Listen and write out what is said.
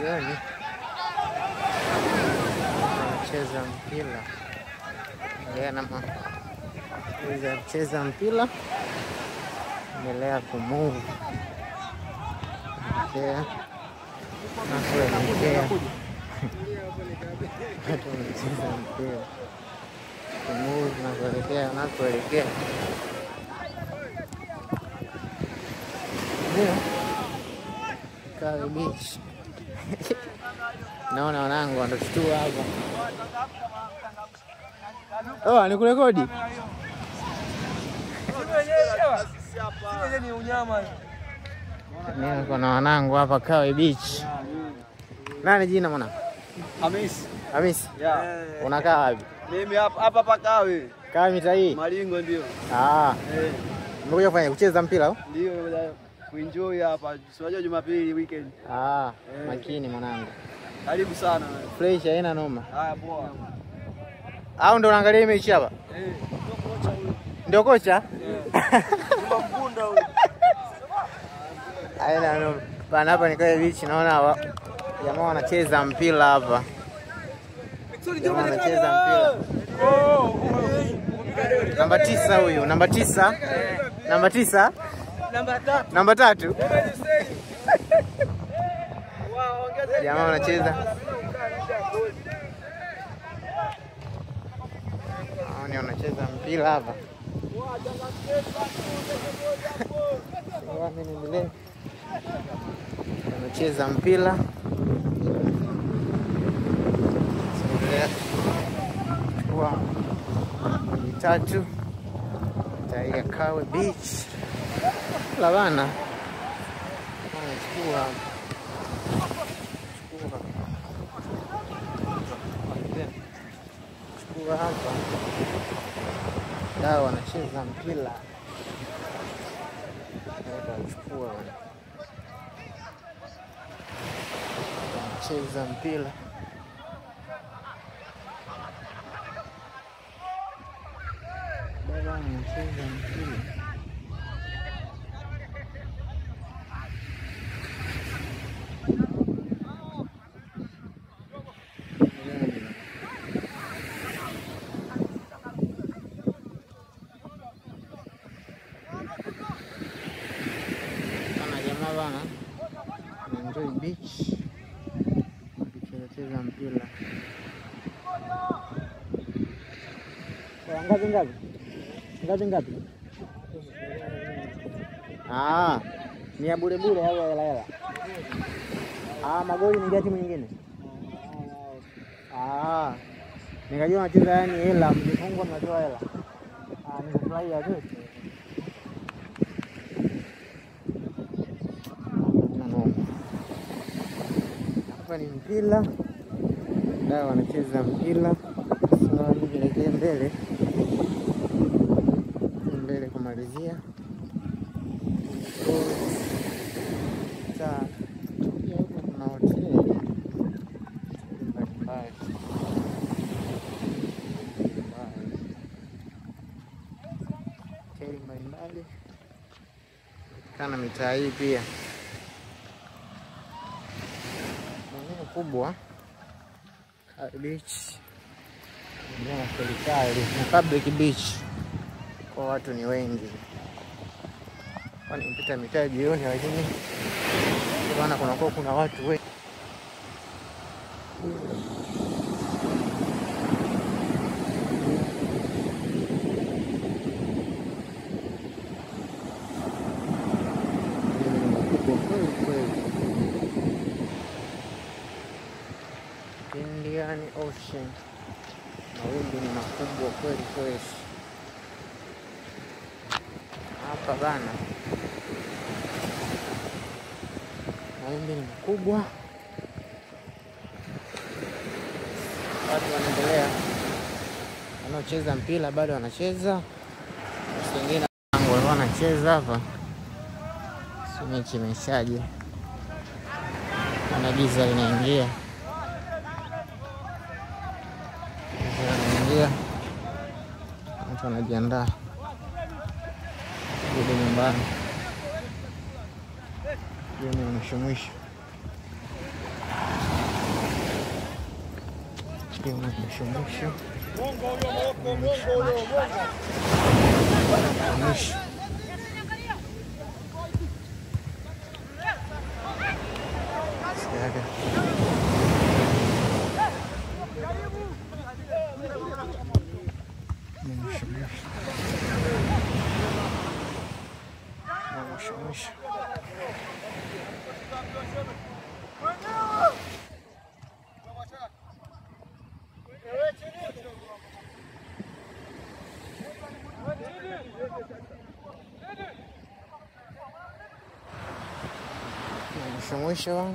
jioni. Anacheza mpira. Anacheza mpira. Endelea kumove. Okay. Watu wanacheza mpira. Kumove na kuelekea anakoelekea. Kawe beach. Naona wanangu wanashtua hapa. Oh, nikurekodi. Ni unyama. Niko na wanangu hapa Kawe beach. Nani jina mwana? Hamisi. Hamisi? Yeah. Unakaa wapi? Mimi hapa Kawe. Kawe mita hii? Malingo ndio. Umekuja kufanya kucheza mpira au? Ndio, kuenjoy hapa. Unajua Jumapili weekend. Makini mwanangu. Karibu sana. Fresh haina noma. Haya poa. Au ndo unaangalia mechi hapa? Ndio kocha? Mbunda huyo. Haina noma. Bana hapa ni Kawe beach, naona jamaa wanacheza mpira hapa. Jamaa wanacheza mpira. Namba 9 huyu, namba 9. Namba 9. Namba 3. Jamaa wanacheza. Ni wanacheza mpira hapa. Wanacheza mpira. Kwa 3 taiga Kawe beach. Labana. Chukua hapa. Dawa wanacheza mpira. Chukua. Wanacheza mpira. Dawa wanacheza mpira. Bana enjoy beach kucheza mpira. Ngapi? Ni ya bure au hela? Magoli ni timu nyingine. Nikajua nacheza yani hela, mjifungwa mnatoa hela. Nikufurahia tu. Hapa ni mpira. Dawa wanacheza mpira. Sasa nielekee mbele kumalizia. Kuna hoteli mbalimbali kana mitaa hii pia. Eneo kubwa beach na serikali na public beach, kwa watu ni wengi. Wanapita mitaa jioni, lakini bwana kuna watu wengi. Indian Ocean. Mawimbi ni makubwa kweli. Hapa bana. Mawimbi ni makubwa. Watu wanaendelea. Wanaocheza mpira bado wanacheza. Wengine wanacheza hapa. Si mechi imeshaje. Kuna giza linaingia. Watu wanajiandaa kurudi nyumbani. Jioni mwisho. Mwisho mwisho. Mwisho